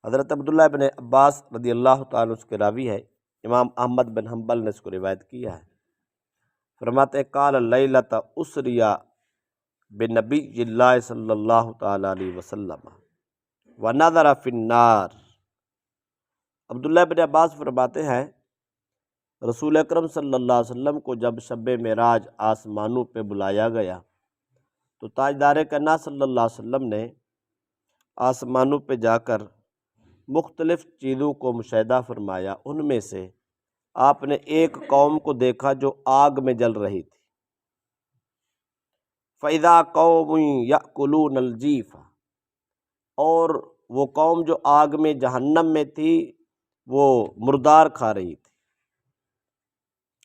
حضرت عبداللہ بن عباس رضی اللہ تعالیٰ عنہ کے راوی ہے، امام احمد بن حنبل نے اس کو روایت کیا ہے۔ فرماتے قال لیلۃ اسری بنبی اللہ صلی اللہ تعالیٰ علیہ وسلم ونظر فی النار۔ عبداللہ بن عباس فرماتے ہیں رسول اکرم صلی اللہ علیہ وسلم کو جب شب معراج آسمانوں پہ بلایا گیا تو تاجدار کائنات صلی اللہ علیہ وسلم نے آسمانوں پہ جا کر مختلف چیزوں کو مشاہدہ فرمایا۔ ان میں سے آپ نے ایک قوم کو دیکھا جو آگ میں جل رہی تھی۔ فَإِذَا قَوْمٌ يَأْكُلُونَ الْجِيفَ، اور وہ قوم جو آگ میں جہنم میں تھی وہ مردار کھا رہی تھی۔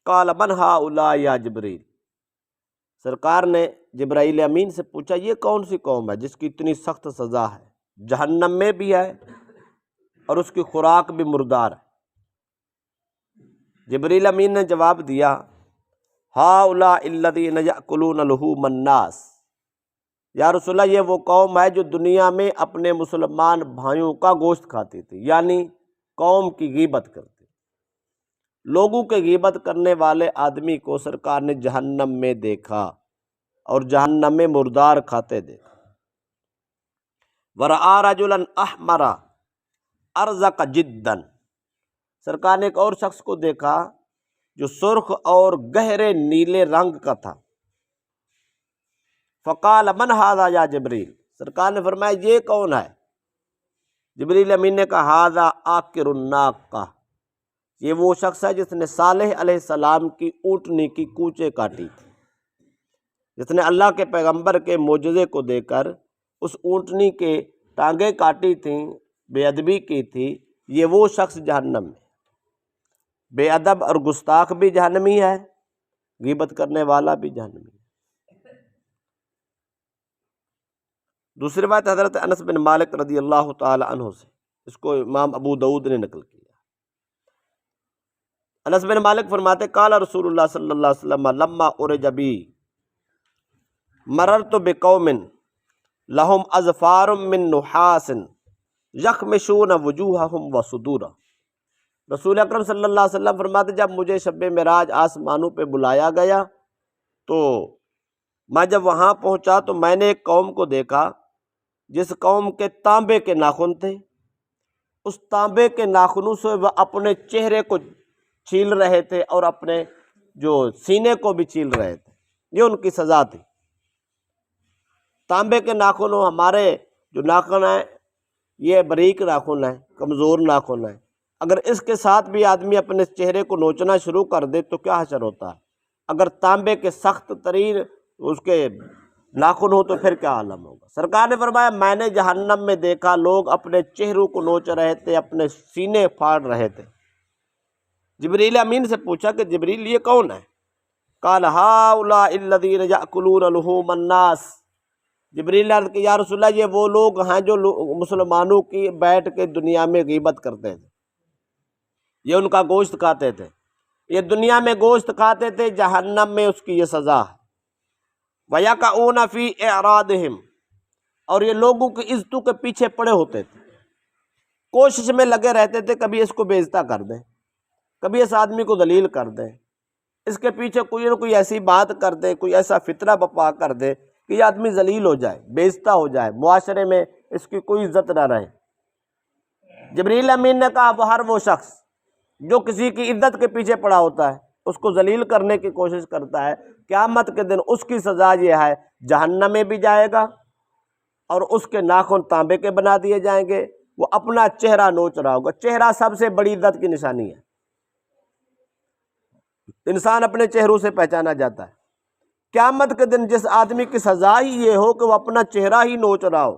قال من هؤلاء یا جبریل، سرکار نے جبرائیل امین سے پوچھا یہ کون سی قوم ہے جس کی اتنی سخت سزا ہے، جہنم میں بھی ہے اور اس کی خوراک بھی مردار ہے۔ جبرائیل امین نے جواب دیا ہؤلاء الذین یأکلون لحوم الناس، یا رسول اللہ یہ وہ قوم ہے جو دنیا میں اپنے مسلمان بھائیوں کا گوشت کھاتی تھی، یعنی قوم کی غیبت کرتی۔ لوگوں کے غیبت کرنے والے آدمی کو سرکار نے جہنم میں دیکھا اور جہنم میں مردار کھاتے دیکھا۔ ورآ رجلا احمر ارزق جدا، سرکار نے ایک اور شخص کو دیکھا جو سرخ اور گہرے نیلے رنگ کا تھا۔ فقال من ھذا یا جبریل، سرکار نے فرمایا یہ کون ہے؟ جبریل امین نے کہا ھذا عاقر الناقہ، یہ وہ شخص ہے جس نے صالح علیہ السلام کی اونٹنی کی کوچے کاٹی تھی، جس نے اللہ کے پیغمبر کے معجزے کو دے کر اس اونٹنی کے ٹانگیں کاٹی تھیں، بے ادبی کی تھی۔ یہ وہ شخص جہنم میں، بے ادب اور گستاخ بھی جہنمی ہے، غیبت کرنے والا بھی جہنمی ہے۔ دوسری بات حضرت انس بن مالک رضی اللہ تعالی عنہ سے، اس کو امام ابو داؤد نے نقل کیا۔ انس بن مالک فرماتے قال رسول اللہ صلی اللہ علیہ وسلم لما عرج بی مررت بقوم لهم اظفار من نحاس یخمشون وجوہہم وصدورا، رسول اکرم صلی اللہ علیہ وسلم فرماتے جب مجھے شب معراج آسمانوں پہ بلایا گیا تو میں جب وہاں پہنچا تو میں نے ایک قوم کو دیکھا جس قوم کے تانبے کے ناخن تھے، اس تانبے کے ناخنوں سے وہ اپنے چہرے کو چھیل رہے تھے اور اپنے جو سینے کو بھی چھیل رہے تھے، یہ ان کی سزا تھی۔ تانبے کے ناخن، ہمارے جو ناخن ہیں یہ باریک ناخن ہیں، کمزور ناخن ہیں، اگر اس کے ساتھ بھی آدمی اپنے چہرے کو نوچنا شروع کر دے تو کیا حشر ہوتا ہے؟ اگر تانبے کے سخت ترین اس کے ناخن ہو تو پھر کیا عالم ہوگا؟ سرکار نے فرمایا میں نے جہنم میں دیکھا لوگ اپنے چہروں کو نوچ رہے تھے، اپنے سینے پھاڑ رہے تھے۔ جبریل امین سے پوچھا کہ جبریل یہ کون ہے؟ قال ہؤلاء الذین یأکلون لحوم الناس، جبریل نے عرض کی یا رسول اللہ یہ وہ لوگ ہیں جو مسلمانوں کی بیٹھ کے دنیا میں غیبت کرتے تھے، یہ ان کا گوشت کھاتے تھے، یہ دنیا میں گوشت کھاتے تھے، جہنم میں اس کی یہ سزا ہے۔ وَيَقَعُونَ فِي إِعْرَاضِهِمْ، اور یہ لوگوں کی عزتوں کے پیچھے پڑے ہوتے تھے، کوشش میں لگے رہتے تھے کبھی اس کو بے عزتہ کر دیں، کبھی اس آدمی کو ذلیل کر دیں، اس کے پیچھے کوئی نہ کوئی ایسی بات کر دیں، کوئی ایسا فتنہ بپا کر دے کہ یہ آدمی ذلیل ہو جائے، بے عزتہ ہو جائے، معاشرے میں اس کی کوئی عزت نہ رہے۔ جبریل امین نے کہا وہ ہر وہ شخص جو کسی کی عزت کے پیچھے پڑا ہوتا ہے، اس کو ذلیل کرنے کی کوشش کرتا ہے، قیامت کے دن اس کی سزا یہ ہے جہنم میں بھی جائے گا اور اس کے ناخن تانبے کے بنا دیے جائیں گے، وہ اپنا چہرہ نوچ رہا ہوگا۔ چہرہ سب سے بڑی عزت کی نشانی ہے، انسان اپنے چہروں سے پہچانا جاتا ہے۔ قیامت کے دن جس آدمی کی سزا ہی یہ ہو کہ وہ اپنا چہرہ ہی نوچ رہا ہو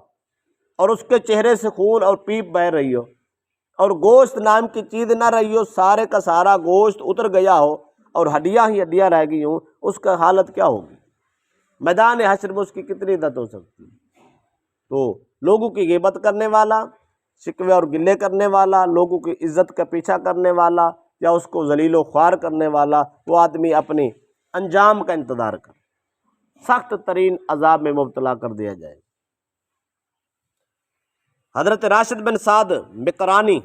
اور اس کے چہرے سے خون اور پیپ بہہ رہی ہو اور گوشت نام کی چیز نہ رہی ہو، سارے کا سارا گوشت اتر گیا ہو اور ہڈیاں ہی ہڈیاں رہ گئی ہوں، اس کا حالت کیا ہوگی؟ میدان حشر میں اس کی کتنی عزت ہو سکتی ہے؟ تو لوگوں کی غیبت کرنے والا، شکوے اور گلے کرنے والا، لوگوں کی عزت کا پیچھا کرنے والا یا اس کو ذلیل و خوار کرنے والا، وہ آدمی اپنی انجام کا انتظار کر، سخت ترین عذاب میں مبتلا کر دیا جائے۔ حضرت راشد بن سعد مقرانی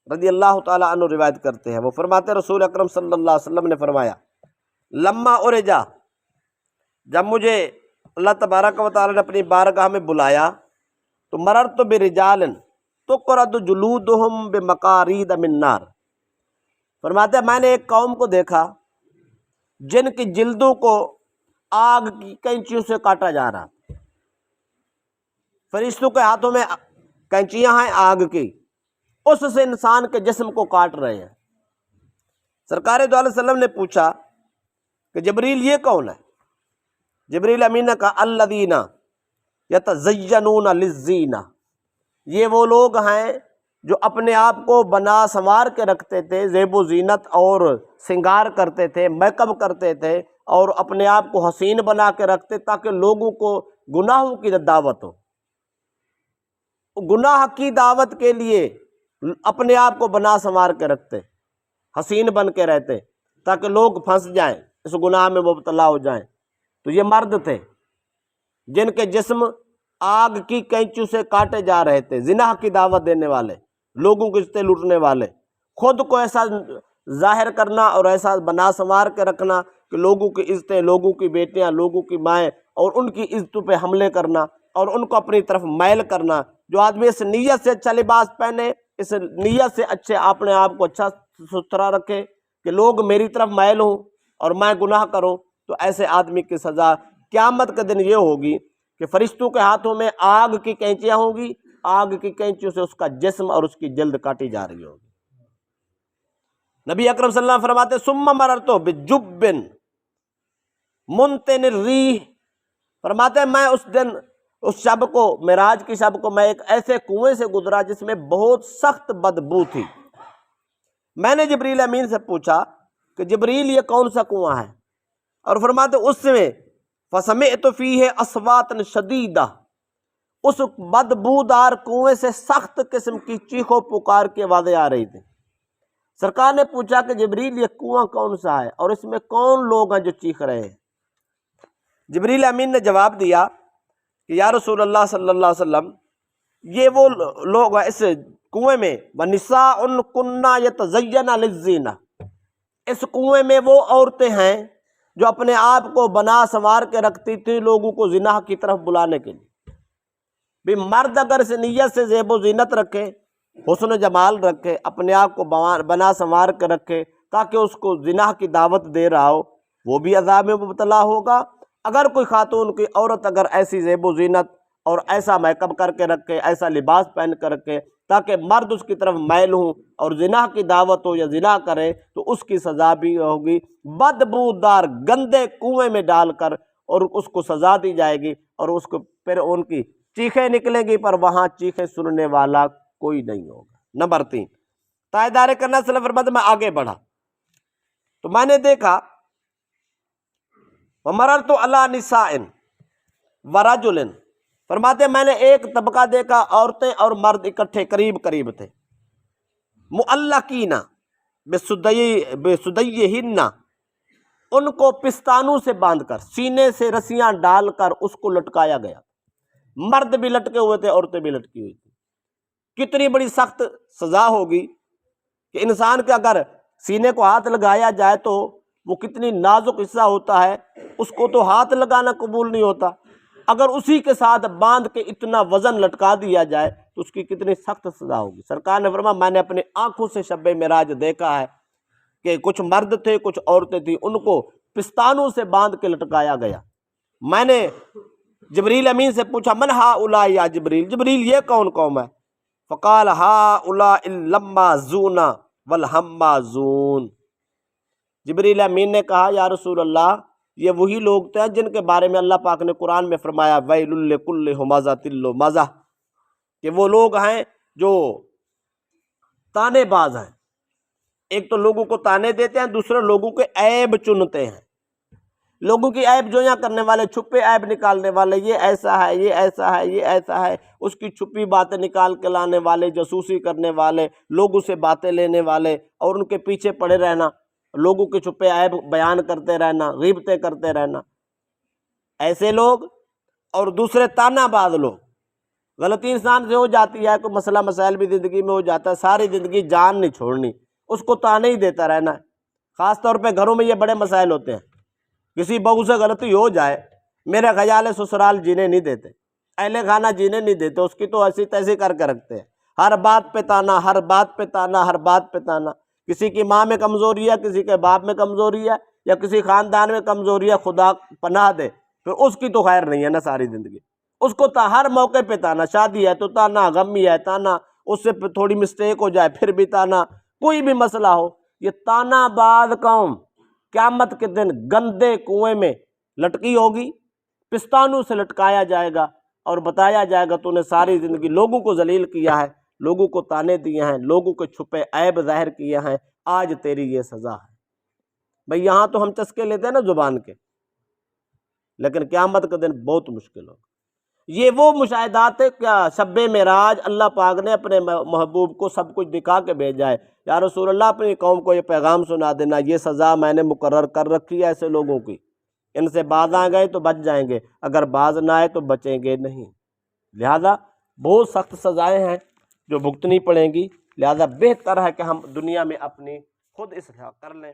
رضی اللہ تعالیٰ عنہ روایت کرتے ہیں، وہ فرماتے رسول اکرم صلی اللہ علیہ وسلم نے فرمایا لما ارجا، جب مجھے اللہ تبارک و تعالیٰ نے اپنی بارگاہ میں بلایا تو مررت برجال تقرض جلودہم بمقارید من نار، فرماتے ہیں میں نے ایک قوم کو دیکھا جن کی جلدوں کو آگ کی کینچیوں سے کاٹا جا رہا، فرشتوں کے ہاتھوں میں کینچیاں ہیں آگ کی، اس سے انسان کے جسم کو کاٹ رہے ہیں۔ سرکار دو علیہ وسلم نے پوچھا کہ جبریل یہ کون ہے؟ جبریل امین نے کہا الذین یتزینون للزینہ، یہ وہ لوگ ہیں جو اپنے آپ کو بنا سنوار کے رکھتے تھے، زیب و زینت اور سنگار کرتے تھے، میک اپ کرتے تھے اور اپنے آپ کو حسین بنا کے رکھتے تاکہ لوگوں کو گناہوں کی دعوت ہو، گناہ کی دعوت کے لیے اپنے آپ کو بنا سنوار کے رکھتے، حسین بن کے رہتے تاکہ لوگ پھنس جائیں، اس گناہ میں مبتلا ہو جائیں۔ تو یہ مرد تھے جن کے جسم آگ کی کینچیوں سے کاٹے جا رہے تھے، زنا کی دعوت دینے والے، لوگوں کی عزتیں لوٹنے والے، خود کو ایسا ظاہر کرنا اور ایسا بنا سنوار کے رکھنا کہ لوگوں کی عزتیں، لوگوں کی بیٹیاں، لوگوں کی مائیں اور ان کی عزتوں پہ حملے کرنا اور ان کو اپنی طرف میل کرنا۔ جو آدمی اس نیت سے اچھا لباس پہنے، اس نیت سے اچھے اپنے آپ کو اچھا ستھرا رکھے کہ لوگ میری طرف میل ہوں اور میں گناہ کروں، تو ایسے آدمی کی سزا قیامت کے دن یہ ہوگی کہ فرشتوں کے ہاتھوں میں آگ کی کینچیاں ہوں گی، آگ کی کینچیوں سے اس کا جسم اور اس کی جلد کاٹی جا رہی ہوگی۔ نبی اکرم صلی اللہ علیہ وسلم فرماتے ثم مررت بجب منتن الریح، فرماتے ہیں میں اس دن، اس شب کو، معراج کی شب کو، میں ایک ایسے کنویں سے گزرا جس میں بہت سخت بدبو تھی۔ میں نے جبریل امین سے پوچھا کہ جبریل یہ کون سا کنواں ہے؟ اور فرماتے اس میں فسمعت فیہ اصوات شدیدہ، اس بدبودار کنویں سے سخت قسم کی چیخ و پکار کی آوازیں آ رہی تھی۔ سرکار نے پوچھا کہ جبریل یہ کنواں کون سا ہے اور اس میں کون لوگ ہیں جو چیخ رہے ہیں؟ جبریل امین نے جواب دیا کہ یا رسول اللہ صلی اللہ علیہ وسلم، یہ وہ لوگ ہیں اس کنویں میں، وَنِسَاءٌ كُنَّا يَتَزَيَّنَ لِلزِّينَةِ، اس کنویں میں وہ عورتیں ہیں جو اپنے آپ کو بنا سنوار کے رکھتی تھی لوگوں کو زنا کی طرف بلانے کے لیے۔ بھی مرد اگر اس نیت سے زیب و زینت رکھے، حسن و جمال رکھے، اپنے آپ کو بنا سنوار کے رکھے تاکہ اس کو زنا کی دعوت دے رہا ہو، وہ بھی عذاب میں مبتلا ہوگا۔ اگر کوئی خاتون کی عورت اگر ایسی زیب و زینت اور ایسا میک اپ کر کے رکھے، ایسا لباس پہن کر رکھے تاکہ مرد اس کی طرف میل ہوں اور زنا کی دعوت ہو یا زنا کرے، تو اس کی سزا بھی ہوگی بدبودار گندے کنویں میں ڈال کر، اور اس کو سزا دی جائے گی اور اس کو پھر ان کی چیخیں نکلیں گی، پر وہاں چیخیں سننے والا کوئی نہیں ہوگا۔ نمبر 3، تائیدار کرنا صلی اللہ علیہ وسلم، میں آگے بڑھا تو میں نے دیکھا وَمَرَرْتُ عَلَىٰ نِسَاءٍ وَرَجُلٍ، فرماتے میں نے ایک طبقہ دیکھا، عورتیں اور مرد اکٹھے قریب قریب تھے، مُعَلَّقِينَ بِصُدَيِّهِنَّ، ان کو پستانوں سے باندھ کر، سینے سے رسیاں ڈال کر اس کو لٹکایا گیا۔ مرد بھی لٹکے ہوئے تھے، عورتیں بھی لٹکی ہوئی تھی۔ کتنی بڑی سخت سزا ہوگی کہ انسان کے اگر سینے کو ہاتھ لگایا جائے تو وہ کتنی نازک حصہ ہوتا ہے، اس کو تو ہاتھ لگانا قبول نہیں ہوتا، اگر اسی کے ساتھ باندھ کے اتنا وزن لٹکا دیا جائے تو اس کی کتنی سخت سزا ہوگی۔ سرکار نے فرمایا میں نے اپنی آنکھوں سے شب معراج دیکھا ہے کہ کچھ مرد تھے، کچھ عورتیں تھیں، ان کو پستانوں سے باندھ کے لٹکایا گیا۔ میں نے جبریل امین سے پوچھا من ہؤلاء یا جبریل، جبریل یہ کون قوم ہے؟ فقال ہؤلاء اللمازون والہمازون، جبریل امین نے کہا یا رسول اللہ یہ وہی لوگ تھے جن کے بارے میں اللہ پاک نے قرآن میں فرمایا ویل لکل ہمزۃ لمزہ، کہ وہ لوگ ہیں جو تانے باز ہیں، ایک تو لوگوں کو تانے دیتے ہیں، دوسرے لوگوں کے عیب چنتے ہیں، لوگوں کی عیب جویاں کرنے والے، چھپے عیب نکالنے والے، یہ ایسا ہے، یہ ایسا ہے، یہ ایسا ہے، اس کی چھپی باتیں نکال کے لانے والے، جاسوسی کرنے والے، لوگوں سے باتیں لینے والے اور ان کے پیچھے پڑے رہنا، لوگوں کے چھپے عیب بیان کرتے رہنا، غیبتیں کرتے رہنا، ایسے لوگ، اور دوسرے تانا باز لوگ غلطی انسان سے ہو جاتی ہے، کوئی مسئلہ مسائل بھی زندگی میں ہو جاتا ہے، ساری زندگی جان نہیں چھوڑنی، اس کو تانے ہی دیتا رہنا ہے۔ خاص طور پہ گھروں میں یہ بڑے مسائل ہوتے ہیں، کسی بہو سے غلطی ہو جائے، میرے خیال ہے سسرال جینے نہیں دیتے، اہل خانہ جینے نہیں دیتے، اس کی تو ایسی تیسی کر کے رکھتے ہیں، ہر بات پہ تانا، ہر بات پہ تانا، ہر بات پہ تانا۔ کسی کی ماں میں کمزوری ہے، کسی کے باپ میں کمزوری ہے، یا کسی خاندان میں کمزوری ہے، خدا پناہ دے، پھر اس کی تو خیر نہیں ہے نا ساری زندگی، اس کو ہر موقع پہ تانا، شادی ہے تو تانا، غمی ہے تانا، اس سے تھوڑی مسٹیک ہو جائے پھر بھی تانا، کوئی بھی مسئلہ ہو، یہ تانا باز قوم قیامت کے دن گندے کنویں میں لٹکی ہوگی، پستانوں سے لٹکایا جائے گا اور بتایا جائے گا تو نے ساری زندگی لوگوں کو ذلیل کیا ہے، لوگوں کو تانے دیے ہیں، لوگوں کے چھپے عیب ظاہر کیے ہیں، آج تیری یہ سزا ہے۔ بھئی یہاں تو ہم چسکے لیتے ہیں نا زبان کے، لیکن قیامت کے دن بہت مشکل ہوگا۔ یہ وہ مشاہدات ہے، کیا شب معراج اللہ پاک نے اپنے محبوب کو سب کچھ دکھا کے بھیجا ہے، یا رسول اللہ اپنی قوم کو یہ پیغام سنا دینا، یہ سزا میں نے مقرر کر رکھی ہے ایسے لوگوں کی، ان سے باز آ گئے تو بچ جائیں گے، اگر باز نہ آئے تو بچیں گے نہیں، لہذا بہت سخت سزائیں ہیں جو بھگتنی پڑیں گی، لہذا بہتر ہے کہ ہم دنیا میں اپنی خود اصلاح کر لیں۔